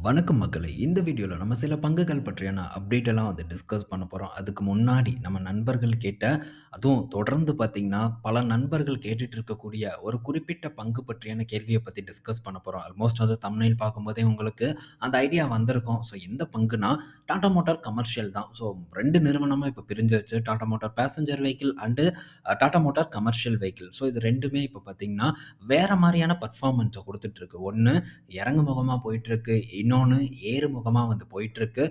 வணக்கம் மக்களே! இந்த வீடியோல நம்ம சில பங்குகள் பற்றியான அப்டேட் எல்லாம் டிஸ்கஸ் பண்ண போறோம். அதுக்கு முன்னாடி நம்ம நண்பர்கள் கேட்ட அதுவும் தொடர்ந்து பார்த்தீங்கன்னா, பல நண்பர்கள் கேட்டுட்டு இருக்கக்கூடிய ஒரு குறிப்பிட்ட பங்கு பற்றியான கேள்விய பத்தி டிஸ்கஸ் பண்ண போறோம். ஆல்மோஸ்ட் தம்ப்நெயில் பார்க்கும்போதே உங்களுக்கு அந்த ஐடியா வந்திருக்கும். ஸோ எந்த பங்குனா, டாடா மோட்டார் கமர்ஷியல் தான். ஸோ 2 நிறுவனமா இப்ப பிரிஞ்சிருச்சு. Tata motor passenger vehicle and Tata motor commercial vehicle. So இது 2மே இப்ப பார்த்தீங்கன்னா, வேற மாரியான பெர்ஃபார்மன்ஸ குடுத்துட்டு இருக்கு. ஒண்ணு இறங்கு முகமா போயிட்டுருக்கு. இன்னொன்னு ஏறுமுகமா போயிட்டுருக்கு.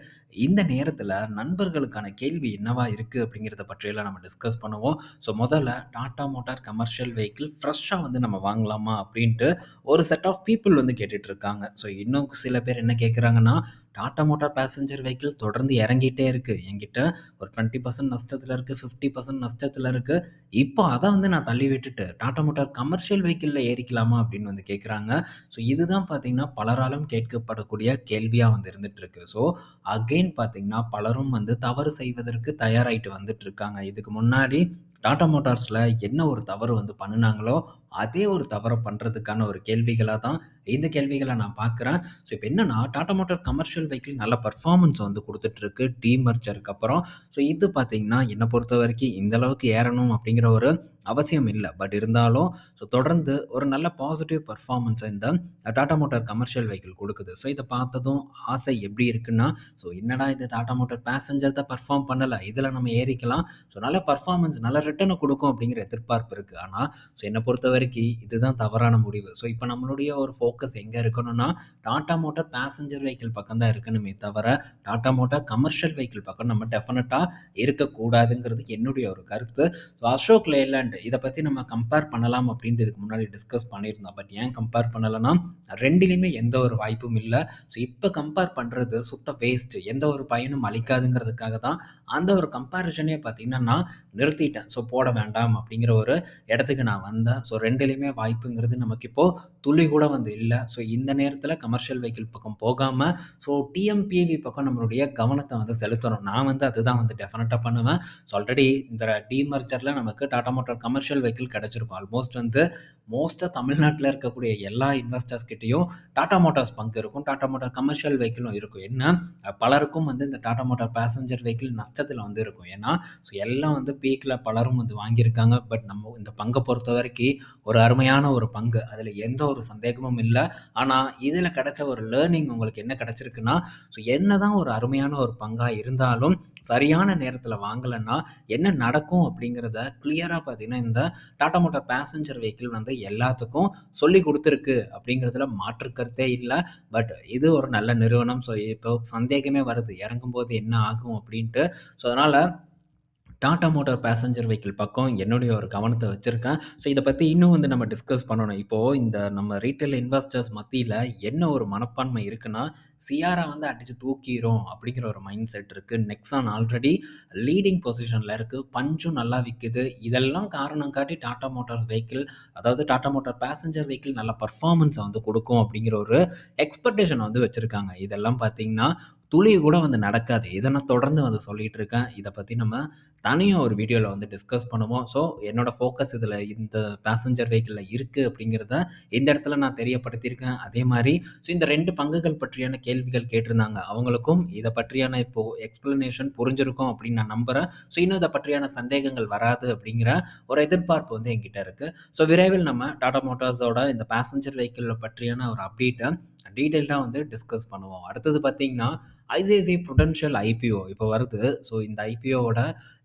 இந்த நேரத்தில நண்பர்களுக்கான கேள்வி என்னவா இருக்கு அப்படிங்கிறத பற்றியெல்லாம் நம்ம டிஸ்கஸ் பண்ணுவோம். ஸோ முதல்ல டாடா மோட்டார் கமர்ஷியல் வெஹிக்கிள் ஃப்ரெஷ்ஷா நம்ம வாங்கலாமா? அப்படின்ட்டு ஒரு செட் ஆஃப் பீப்பிள் கேட்டுட்டு இருக்காங்க. ஸோ இன்னும் சில பேர் என்ன கேட்குறாங்கன்னா, டாடா மோட்டார் பேசஞ்சர் வெஹிக்கிள் தொடர்ந்து இறங்கிட்டே இருக்கு. என்கிட்ட ஒரு 20% நஷ்டத்தில இருக்கு, 50% நஷ்டத்தில இருக்கு. இப்போ அத நான் தள்ளி விட்டுட்டு டாடா மோட்டார் கமர்ஷியல் வெஹிக்கிள்ல ஏறிக்கலாமா? அப்படின்னு கேட்குறாங்க. ஸோ இதுதான் பார்த்தீங்கன்னா, பலராலும் கேட்கப்படக்கூடிய கேள்வியா இருந்துட்டு இருக்கு. ஸோ அகைன் பார்த்தீங்கன்னா, பலரும் தவறு செய்வதற்கு தயாராயிட்டு வந்துட்டு இருக்காங்க. இதுக்கு முன்னாடி டாடா மோட்டார்ஸ்ல என்ன ஒரு தவறு பண்ணுனாங்களோ, அதே ஒரு தவற பண்றதுக்கான ஒரு கேள்விகளா தான் இந்த கேள்விகள நான் பார்க்குறேன். ஸோ இப்ப என்னன்னா, டாடா மோட்டார் கமர்ஷியல் வெஹிக்கிள் நல்ல பெர்ஃபார்மன்ஸ் குடுத்துட்டு இருக்கு. டீமர்ஜருக்கு அப்புறம். ஸோ இது பார்த்தீங்கன்னா, என்ன பொறுத்தவரைக்கும் இந்த அளவுக்கு ஏறணும் அப்படிங்கிற ஒரு அவசியம் இல்ல. பட் இருந்தாலும் ஸோ தொடர்ந்து ஒரு நல்ல பாசிட்டிவ் பெர்ஃபார்மன்ஸ இந்த டாடா மோட்டார் கமர்ஷியல் வெஹிக்கிள் குடுக்குது. ஸோ இத பார்த்ததும் ஆசை எப்படி இருக்குன்னா, ஸோ என்னடா இது டாடா மோட்டார் பேசஞ்சர் தான் பெர்ஃபார்ம் பண்ணல. இதுல நம்ம ஏறிக்கலாம். ஸோ நல்ல பெர்ஃபார்மன்ஸ் நல்ல ரிட்டர்ன குடுக்கும் அப்படிங்கிற எதிர்பார்ப்பு இருக்கு. ஆனா ஸோ என்ன பொறுத்தவரைக்கும் இதுதான் தவறான முடிவு. ஸோ இப்ப நம்மளுடைய ஒரு ஃபோக்கஸ் எங்க இருக்கணும்னா, டாடா மோட்டார் பேசஞ்சர் வெஹிக்கிள் பக்கம் தான் இருக்கணுமே தவிர, டாடா மோட்டார் கமர்ஷியல் வெஹிக்கிள் பக்கம் நம்ம டெஃபினட்டா இருக்கக்கூடாதுங்கிறது என்னுடைய ஒரு கருத்து. ஸோ அசோக் லேலண்ட் இத பத்தி நம்ம கம்பேர் பண்ணலாம் அப்படின்ட்டு இதுக்கு முன்னாடி டிஸ்கஸ் பண்ணியிருந்தோம். பட் ஏன் கம்பேர் பண்ணலன்னா, 2லயுமே எந்த ஒரு வாய்ப்பும் இல்ல. ஸோ இப்ப கம்பேர் பண்றது சுத்த வேஸ்ட். எந்த ஒரு பயனும் அளிக்காதுங்கிறதுக்காக தான் அந்த ஒரு கம்பேரிசனே பார்த்தீங்கன்னா, நான் நிறுத்திட்டேன். ஸோ போட வேண்டாம் அப்படிங்கிற ஒரு இடத்துக்கு நான் வந்தேன். ஸோ 2லயுமே வாய்ப்புங்கிறது நமக்கு இப்போ துளி கூட இல்ல. ஸோ இந்த நேரத்தில கமர்ஷியல் வெஹிக்கிள் பக்கம் போகாம, ஸோ டிஎம்பிவி பக்கம் நம்மளுடைய கவனத்த செலுத்தணும். நான் அதுதான் டெஃபினட்டா பண்ணுவேன். ஸோ ஆல்ரெடி இந்த டீமர்ஜர்ல நமக்கு டாடா மோட்டார் கமர்ஷியல் வெஹிக்கிள் கிடைச்சிருக்கும். ஆல்மோஸ்ட் மோஸ்ட்டா தமிழ்நாட்டுல இருக்கக்கூடிய எல்லா இன்வெஸ்டர்ஸ் கிட்டயும் டாடா மோட்டார்ஸ் பங்கு இருக்கும். டாடா மோட்டார் கமர்ஷியல் வெஹிக்கிளும் இருக்கும். என்ன பலருக்கும் இந்த டாடா மோட்டார் பேசஞ்சர் வெஹிக்கிள் நஷ்டத்தில இருக்கும். ஏன்னா, ஸோ எல்லாம் பீக்ல பலரும் வாங்கியிருக்காங்க. பட் நம்ம இந்த பங்க பொறுத்தவரைக்கி ஒரு அருமையான ஒரு பங்கு. அதில எந்த ஒரு சந்தேகமும் இல்ல. ஆனா, இதில கிடைச்ச ஒரு லேர்னிங் உங்களுக்கு என்ன கிடைச்சிருக்குன்னா, ஸோ என்னதான் ஒரு அருமையான ஒரு பங்கா இருந்தாலும், சரியான நேரத்தில வாங்கலன்னா என்ன நடக்கும் அப்படிங்கிறத கிளியரா பார்த்தீங்கன்னா, இந்த டாடா மோட்டார் பேசஞ்சர் வெஹிக்கிள் எல்லாத்துக்கும் சொல்லிக் குடுத்துருக்கு அப்படிங்கிறதுல மாற்று கருத்தே இல்ல. பட் இது ஒரு நல்ல நிறுவனம். ஸோ இப்போ சந்தேகமே வருது. இறங்கும்போது என்ன ஆகும் அப்படின்ட்டு. ஸோ அதனால டாடா மோட்டார் பேசஞ்சர் வெஹிக்கிள் பக்கம் என்னுடைய ஒரு கவனத்த வச்சிருக்கேன். ஸோ இத பத்தி இன்னும் நம்ம டிஸ்கஸ் பண்ணணும். இப்போ இந்த நம்ம ரீட்டெயில் இன்வெஸ்டர்ஸ் மத்தியில என்ன ஒரு மனப்பான்மை இருக்குன்னா, சியாரா அடிச்சு தூக்கிரும் அப்படிங்கிற ஒரு மைண்ட் செட் இருக்கு. நெக்ஸான் ஆல்ரெடி லீடிங் பொசிஷன்ல இருக்கு. பஞ்சும் நல்லா விக்குது. இதெல்லாம் காரணம் காட்டி டாடா மோட்டார்ஸ் வெஹிக்கிள் அதாவது டாடா மோட்டார் பேசஞ்சர் வெஹிக்கிள் நல்ல பெர்ஃபார்மன்ஸ குடுக்கும் அப்படிங்கிற ஒரு எக்ஸ்பெக்டேஷன் வச்சிருக்காங்க. இதெல்லாம் பார்த்தீங்கன்னா, துளி கூட நடக்காது. இத நான் தொடர்ந்து சொல்லிட்டு இருக்கேன். இத பத்தி நம்ம தனியா ஒரு வீடியோல டிஸ்கஸ் பண்ணுவோம். ஸோ என்னோட ஃபோக்கஸ் இதுல இந்த பேசஞ்சர் வெஹிக்கிள்ல இருக்கு அப்படிங்கிறத இந்த இடத்துல நான் தெரியப்படுத்தியிருக்கேன். அதே மாரி ஸோ இந்த 2 பங்குகள் பற்றியான கேள்விகள் கேட்டிருந்தாங்க. அவங்களுக்கும் இத பற்றியான இப்போ எக்ஸ்ப்ளனேஷன் புரிஞ்சிருக்கும் அப்படின்னு நான் நம்புறேன். ஸோ இன்னும் இத பற்றியான சந்தேகங்கள் வராது அப்படிங்கிற ஒரு எதிர்பார்ப்பு என்கிட்ட இருக்கு. ஸோ விரைவில் நம்ம டாடா மோட்டார்ஸோட இந்த பேசஞ்சர் வெஹிக்கிள் பற்றியான ஒரு அப்டேட்ட டீட்டெயில்டா டிஸ்கஸ் பண்ணுவோம். அடுத்தது பார்த்தீங்கன்னா, ஐசிஐசிஐ புரூடென்ஷியல் ஐபிஓ இப்போ வருது. ஸோ இந்த ஐபிஓவோட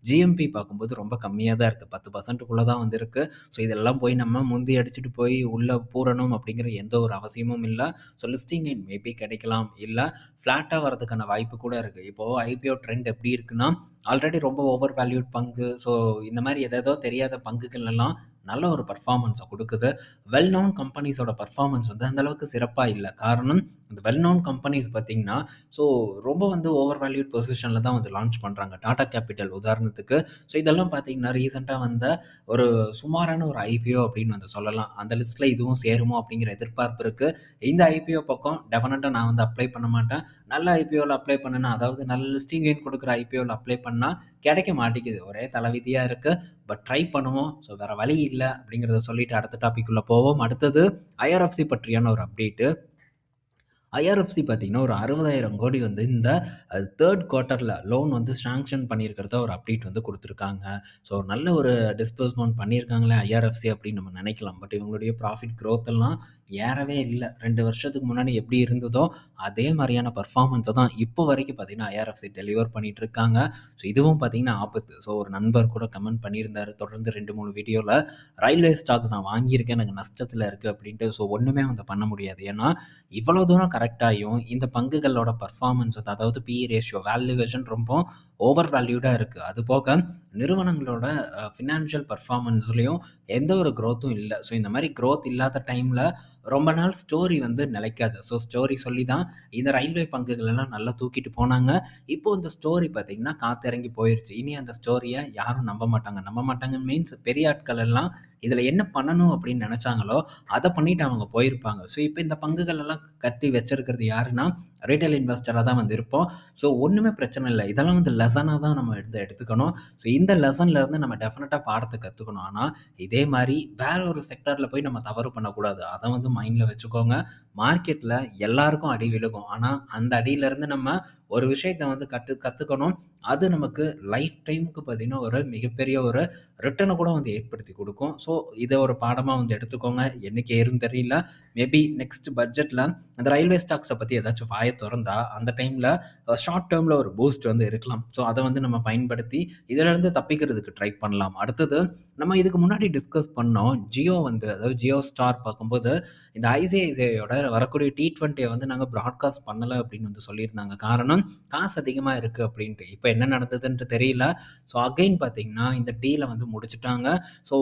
ஜிஎம்பி பார்க்கும்போது ரொம்ப கம்மியா தான் இருக்கு. 10%க்குள்ள தான் இருக்கு. ஸோ இதெல்லாம் போய் நம்ம முந்தி அடிச்சுட்டு போய் உள்ள பூரணும் அப்படிங்கிற எந்த ஒரு அவசியமும் இல்ல. ஸோ லிஸ்டிங் இன் மேபி கிடைக்கலாம். இல்ல ஃப்ளாட்டா வரதுக்கான வாய்ப்பு கூட இருக்கு. இப்போ ஐபிஓ ட்ரெண்ட் எப்படி இருக்குன்னா, ஆல்ரெடி ரொம்ப ஓவர் வேல்யூட் பங்கு, ஸோ இந்த மாரி ஏதேதோ தெரியாத பங்குகள் எல்லாம் நல்ல ஒரு பெர்ஃபார்மன்ஸ குடுக்குது. வெல் நோன் கம்பெனிஸோட பெர்ஃபார்மன்ஸ் அந்த அளவுக்கு சிறப்பா இல்ல. காரணம் இந்த வெல் நோன் கம்பெனிஸ் பார்த்தீங்கன்னா, ஸோ ரொம்ப ஓவர் வேல்யூட் பொசிஷன்ல தான் லான்ச் பண்றாங்க. டாடா கேபிட்டல் உதாரணத்துக்கு. ஸோ இதெல்லாம் பார்த்தீங்கன்னா, ரீசென்ட்டா வந்த ஒரு சுமாரான ஒரு ஐபிஓ அப்படின்னு சொல்லலாம். அந்த லிஸ்ட்ல இதுவும் சேருமோ அப்படிங்கிற எதிர்பார்ப்பு இருக்கு. இந்த ஐபிஓ பக்கம் டெஃபினட்டா நான் அப்ளை பண்ண மாட்டேன். நல்ல ஐபிஓல அப்ளை பண்ணுனா, அதாவது நல்ல லிஸ்டிங் கெயின் குடுக்குற ஐபிஓல அப்ளை பண்ணா கிடைக்க மாட்டேங்குது. ஒரே தலைவிதியா இருக்கு. பட் ட்ரை பண்ணுவோம். ஸோ வேற வழி இல்ல அப்படிங்கிறத சொல்லிட்டு அடுத்த டாபிக் உள்ள போவோம். அடுத்தது ஐஆர்எஃப்சி பற்றியான ஒரு அப்டேட்டு. ஐஆர்எஃப்சி பார்த்தீங்கன்னா, ஒரு 60,000 கோடி வந்து இந்த 3 குவார்ட்டர்ல லோன் வந்து சாங்ஷன் பண்ணியிருக்கிறதா ஒரு அப்டேட் வந்து குடுத்துருக்காங்க. ஸோ நல்ல ஒரு டிஸ்பர்ஸ்மென்ட் பண்ணியிருக்காங்களே ஐஆர்எஃப்சி அப்படின்னு நம்ம நெனைக்கலாம். பட் இவங்களுடைய ப்ராஃபிட் குரோத் எல்லாம் ஏறவே இல்ல. 2 வருஷத்துக்கு முன்னாடி எப்படி இருந்ததோ, அதே மாரியான பெர்ஃபார்மன்ஸ தான் இப்போ வரைக்கும் பார்த்தீங்கன்னா, ஐஆர்எஃப்சி டெலிவர் பண்ணிட்டு இருக்காங்க. ஸோ இதுவும் பார்த்தீங்கன்னா ஆபத்து. ஸோ ஒரு நண்பர் கூட கமெண்ட் பண்ணியிருந்தாரு. தொடர்ந்து 2, 3 வீடியோல ரயில்வே ஸ்டாக்ஸ் நான் வாங்கியிருக்கேன். எனக்கு நஷ்டத்தில இருக்கு அப்படின்ட்டு. ஸோ ஒண்ணுமே வந்து பண்ண முடியாது. ஏன்னா, இவ்வளோ தூரம் கரெக்ட்டாயும் இந்த பங்குகளோட பெர்ஃபார்மன்ஸ் அதாவது பி/இ ரேஷியோ வேல்யூவேஷன் ரொம்ப ஓவர் வேல்யூடா இருக்கு. அதுபோக நிறுவனங்களோட ஃபினான்ஷியல் பெர்ஃபார்மன்ஸ்லயும் எந்த ஒரு குரோத்தும் இல்ல. ஸோ இந்த மாரி குரோத் இல்லாத டைம்ல ரொம்ப நாள் ஸ்டோரி வந்து நிலைக்காது. ஸோ ஸ்டோரி சொல்லி தான் இந்த ரயில்வே பங்குகள் எல்லாம் நல்லா தூக்கிட்டு போனாங்க. இப்போ இந்த ஸ்டோரி பார்த்தீங்கன்னா காத்திறங்கி போயிருச்சு. இனி அந்த ஸ்டோரிய யாரும் நம்ப மாட்டாங்க. நம்ப மாட்டாங்க மீன்ஸ் பெரிய ஆட்கள் எல்லாம் இதில என்ன பண்ணணும் அப்படின்னு நெனச்சாங்களோ, அத பண்ணிட்டு அவங்க போயிருப்பாங்க. ஸோ இப்ப இந்த பங்குகள் எல்லாம் கட்டி வச்சிருக்கிறது யாருன்னா, ரிட்டெயில் இன்வெஸ்டரா தான் வந்து இருப்போம். ஸோ ஒண்ணுமே பிரச்சனை இல்ல. இதெல்லாம் வந்து லெசனா தான் நம்ம எடுத்துக்கணும். ஸோ இந்த லெசன்ல இருந்து நம்ம டெஃபினட்டா பாடத்த கத்துக்கணும். ஆனா, இதே மாரி வேற ஒரு செக்டார்ல போய் நம்ம தவறு பண்ணக்கூடாது. அத வந்து மைண்ட்ல வச்சுக்கோங்க. மார்க்கெட்ல எல்லாருக்கும் அடி விழுகும். ஆனா, அந்த அடியிலருந்து நம்ம ஒரு விஷயத்த வந்து கத்துக்கணும். அது நமக்கு லைஃப் டைம்க்கு பார்த்தீங்கன்னா, ஒரு மிகப்பெரிய ஒரு ரிட்டர்ன கூட வந்து ஏற்படுத்தி குடுக்கும். ஸோ இத ஒரு பாடமா வந்து எடுத்துக்கோங்க. என்னைக்கு ஏறும்னு தெரியல. மேபி நெக்ஸ்ட் பட்ஜெட்ல அந்த ரயில்வே ஸ்டாக்ஸ பத்தி ஏதாச்சும் வாய தொறந்தா, அந்த டைம்ல ஷார்ட் டெர்ம்ல ஒரு பூஸ்ட் வந்து இருக்கலாம். ஸோ அத வந்து நம்ம பயன்படுத்தி இதிலிருந்து தப்பிக்கிறதுக்கு ட்ரை பண்ணலாம். அடுத்தது நம்ம இதுக்கு முன்னாடி டிஸ்கஸ் பண்ணோம். ஜியோ வந்து அதாவது ஜியோ ஸ்டார் பார்க்கும்போது, இந்த ஐசிஐசிஐயோட வரக்கூடிய T20 வந்து நாங்க பிராட்காஸ்ட் பண்ணல அப்படின்னு வந்து சொல்லியிருந்தாங்க. காரணம் காசு அதிகமா இருக்கு அப்படின்ட்டு. இப்ப என்ன நடந்ததுன்ட்டு தெரியல. ஸோ அகைன் பார்த்தீங்கன்னா, இந்த டீல வந்து முடிச்சுட்டாங்க. ஸோ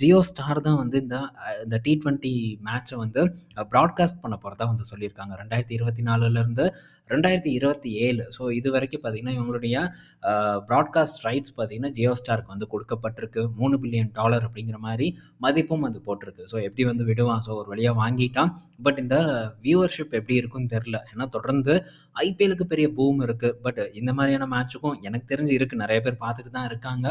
ஜியோ ஸ்டார் தான் வந்து இந்த T20 மேட்ச வந்து பிராட்காஸ்ட் பண்ண போறதா வந்து சொல்லியிருக்காங்க. 2024லேருந்து 2027 ஸோ இதுவரைக்கும் பார்த்தீங்கன்னா, இவங்களுடைய பிராட்காஸ்ட் ரைட்ஸ் பார்த்தீங்கன்னா, ஜியோ ஸ்டாருக்கு வந்து கொடுக்கப்பட்டிருக்கு. $3 பில்லியன் அப்படிங்கிற மாரி மதிப்பும் வந்து போட்டிருக்கு. ஸோ எப்படி வந்து விடுவான்? ஸோ ஒரு வழியா வாங்கிட்டான். பட் இந்த வியூவர்ஷிப் எப்படி இருக்கும்னு தெரியல. ஏன்னா தொடர்ந்து ஐபிஎல்லுக்கு பெரிய பூம் இருக்கு. பட் இந்த மாரியான மேட்சுக்கும் எனக்கு தெரிஞ்சு இருக்கு. நெறைய பேர் பார்த்துட்டு தான் இருக்காங்க.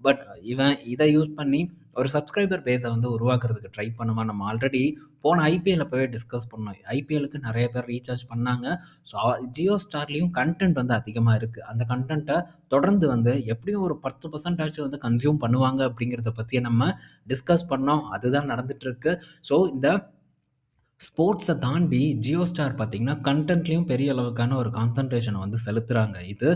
பட் இவன் இத யூஸ் பண்ணி ஒரு சப்ஸ்கிரைபர் பேஸ வந்து உருவாக்குறதுக்கு ட்ரை பண்ணுவான். நம்ம ஆல்ரெடி போன ஐபிஎல் அப்பவே டிஸ்கஸ் பண்ணோம். ஐபிஎல்லுக்கு நெறைய பேர் ரீசார்ஜ் பண்ணாங்க. ஸோ ஜியோ ஸ்டார்லயும் கன்டென்ட் வந்து அதிகமா இருக்கு. அந்த கன்டென்ட்ட தொடர்ந்து வந்து எப்படியும் ஒரு 10% ஆச்சும் வந்து கன்சியூம் பண்ணுவாங்க அப்படிங்கிறத பத்தி நம்ம டிஸ்கஸ் பண்ணோம். அதுதான் நடந்துட்டு இருக்கு. ஸோ இந்த ஸ்போர்ட்ஸ தாண்டி ஜியோ ஸ்டார் பார்த்தீங்கன்னா, கன்டென்ட்லயும் பெரிய அளவுக்கான ஒரு கான்சன்ட்ரேஷன வந்து செலுத்துறாங்க. இது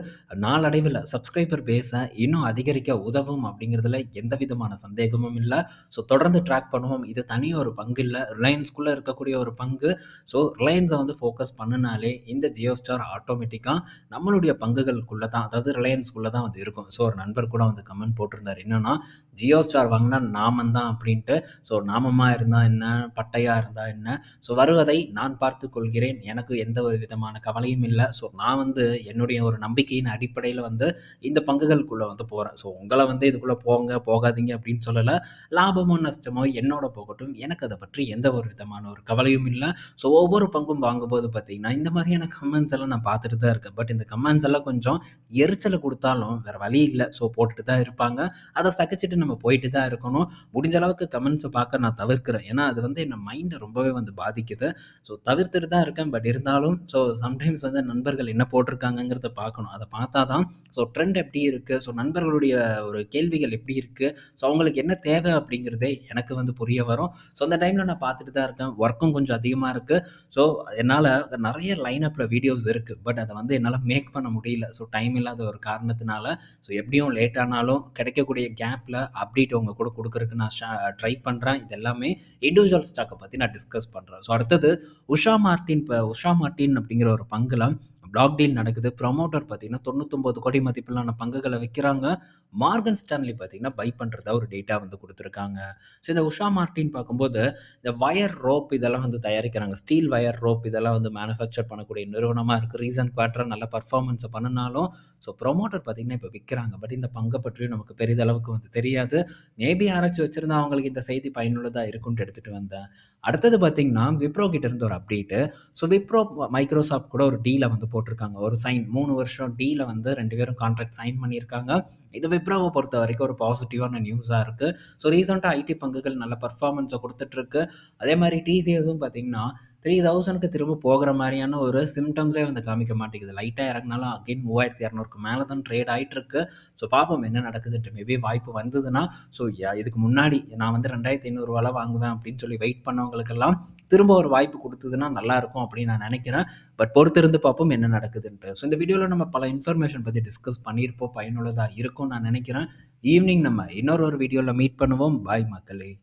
நாளடைவில சப்ஸ்கிரைபர் பேஸ இன்னும் அதிகரிக்க உதவும் அப்படிங்கிறதுல எந்த விதமான சந்தேகமும் இல்ல. ஸோ தொடர்ந்து ட்ராக் பண்ணுவோம். இது தனி ஒரு பங்கு இல்ல. ரிலையன்ஸ்குள்ள இருக்கக்கூடிய ஒரு பங்கு. ஸோ ரிலையன்ஸ வந்து ஃபோக்கஸ் பண்ணுனாலே இந்த ஜியோ ஸ்டார் ஆட்டோமேட்டிக்கா நம்மளுடைய பங்குகளுக்குள்ள தான் அதாவது ரிலையன்ஸ்குள்ள தான் வந்து இருக்கும். ஸோ ஒரு நண்பர் கூட வந்து கமெண்ட் போட்டிருந்தாரு. என்னன்னா, ஜியோ ஸ்டார் வாங்குனா நாமம் தான் அப்படின்ட்டு. ஸோ நாமமா இருந்தா என்ன? பட்டையா இருந்தா என்ன? ஸோ வருவதை நான் பார்த்துக் கொள்கிறேன். எனக்கு எந்த ஒரு விதமான கவலையும் இல்ல. ஸோ நான் வந்து என்னுடைய ஒரு நம்பிக்கையின் அடிப்படையில வந்து இந்த பங்குகளுக்குள்ள வந்து போறேன். ஸோ உங்கள வந்து இதுக்குள்ள போங்க, போகாதீங்க அப்படின்னு சொல்லல. லாபமோ, நஷ்டமோ என்னோட போகட்டும். எனக்கு அத பற்றி எந்த ஒரு விதமான ஒரு கவலையும் இல்ல. ஸோ ஒவ்வொரு பங்கும் வாங்கும்போது பார்த்தீங்கன்னா, இந்த மாதிரியான கமெண்ட்ஸ் எல்லாம் நான் பார்த்துட்டு தான் இருக்கேன். பட் இந்த கமெண்ட்ஸ் எல்லாம் கொஞ்சம் எரிச்சல குடுத்தாலும் வேற வழி இல்ல. ஸோ போட்டுட்டு தான் இருப்பாங்க. அத சகிச்சுட்டு நம்ம போயிட்டு தான் இருக்கணும். முடிஞ்ச அளவுக்கு கமெண்ட்ஸ பார்க்க நான் தவிர்க்கிறேன். ஏன்னா, அது வந்து என் மைண்ட ரொம்பவே வந்து பாதிக்குது. ஸோ தவிர்த்துட்டு தான் இருக்கேன். பட் இருந்தாலும் ஸோ சம்டைம்ஸ் வந்து நண்பர்கள் என்ன போட்டிருக்காங்கங்கிறத பார்க்கணும். அத பார்த்தா தான் ஸோ ட்ரெண்ட் எப்படி இருக்கு? ஸோ நண்பர்களுடைய ஒரு கேள்விகள் எப்படி இருக்கு? ஸோ அவங்களுக்கு என்ன தேவை அப்படிங்கிறதே எனக்கு வந்து புரிய வரும். ஸோ அந்த டைம்ல நான் பார்த்துட்டு தான் இருக்கேன். ஒர்க்கும் கொஞ்சம் அதிகமா இருக்கு. ஸோ என்னால நெறைய லைன் அப்ல வீடியோஸ் இருக்கு. பட் அத வந்து என்னால மேக் பண்ண முடியல. ஸோ டைம் இல்லாத ஒரு காரணத்தினால ஸோ எப்படியும் லேட் ஆனாலும் கிடைக்கக்கூடிய கேப்ல அப்டேட் உங்க கூட குடுக்கறதுக்கு நான் ட்ரை பண்றேன். இது எல்லாமே இண்டிவிஜுவல் ஸ்டாக்க பத்தி நான் டிஸ்கஸ் பண்றேன். ஸோ அடுத்தது உஷா மார்ட்டின் அப்படிங்கிற ஒரு பங்குல பிளாக் டீல் நடக்குது. ப்ரமோட்டர் பார்த்தீங்கன்னா 99 கோடி மதிப்பிலான பங்குகள விக்கிறாங்க. மார்கன் ஸ்டான்லி பார்த்தீங்கன்னா பை பண்றதா ஒரு டேட்டா வந்து குடுத்துருக்காங்க. ஸோ இந்த உஷா மார்ட்டின் பார்க்கும்போது இந்த வயர் ரோப் இதெல்லாம் வந்து தயாரிக்கிறாங்க. ஸ்டீல் வயர் ரோப் இதெல்லாம் வந்து மேனுஃபேக்சர் பண்ணக்கூடிய நிறுவனமா இருக்கு. ரீசன்ட் குவார்ட்டரா நல்ல பெர்ஃபார்மன்ஸ பண்ணுனாலும் ஸோ ப்ரமோட்டர் பார்த்தீங்கன்னா இப்ப விக்கிறாங்க. பட் இந்த பங்க பற்றியும் நமக்கு பெரிதளவுக்கு வந்து தெரியாது. மேபி யாராச்சும் வச்சிருந்தா அவங்களுக்கு இந்த செய்தி பயனுள்ளதா இருக்கும்ன்ட்டு எடுத்துட்டு வந்தேன். அடுத்தது பார்த்தீங்கன்னா, விப்ரோ கிட்ட இருந்து ஒரு அப்டேட்டு. ஸோ விப்ரோ, மைக்ரோசாஃப்ட் கூட ஒரு டீல வந்து போட்டிருக்காங்க. ஒரு 3 வருஷம் டீல வந்து 2 பேரும் கான்ட்ராக்ட் சைன் பண்ணியிருக்காங்க. இது விப்ரோவ பொறுத்தவரைக்கும் ஒரு பாசிட்டிவான நியூஸா இருக்கு. ஸோ ரீசென்ட்டா ஐடி பங்குகள் நல்ல பெர்ஃபார்மன்ஸ குடுத்துட்டுருக்கு. அதே மாரி டிசிஎஸும் பார்த்தீங்கன்னா, 3000க்கு திரும்ப போகுற மாரியான ஒரு சிம்ப்டம்ஸே வந்து காமிக்க மாட்டேங்குது. லைட்டா இறங்குனாலும் அகைன் 3200க்கு மேல தான் ட்ரேட் ஆயிட்டுருக்கு. ஸோ பார்ப்போம் என்ன நடக்குதுன்ட்டு. மேபி வாய்ப்பு வந்ததுன்னா, ஸோ இதுக்கு முன்னாடி நான் வந்து ரூ. 2500 வாங்குவேன் அப்படின்னு சொல்லி வெயிட் பண்ணவங்களுக்கெல்லாம் திரும்ப ஒரு வாய்ப்பு குடுத்ததுன்னா நல்லாயிருக்கும் அப்படின்னு நான் நெனைக்கிறேன். பட் பொறுத்திருந்து பார்ப்போம் என்ன நடக்குதுன்ட்டு. ஸோ இந்த வீடியோல நம்ம பல இன்ஃபர்மேஷன் பத்தி டிஸ்கஸ் பண்ணியிருப்போம். பயனுள்ளதா இருக்கும்னு நான் நெனைக்கிறேன். ஈவினிங் நம்ம இன்னொரு வீடியோல மீட் பண்ணுவோம். பாய் மக்களே!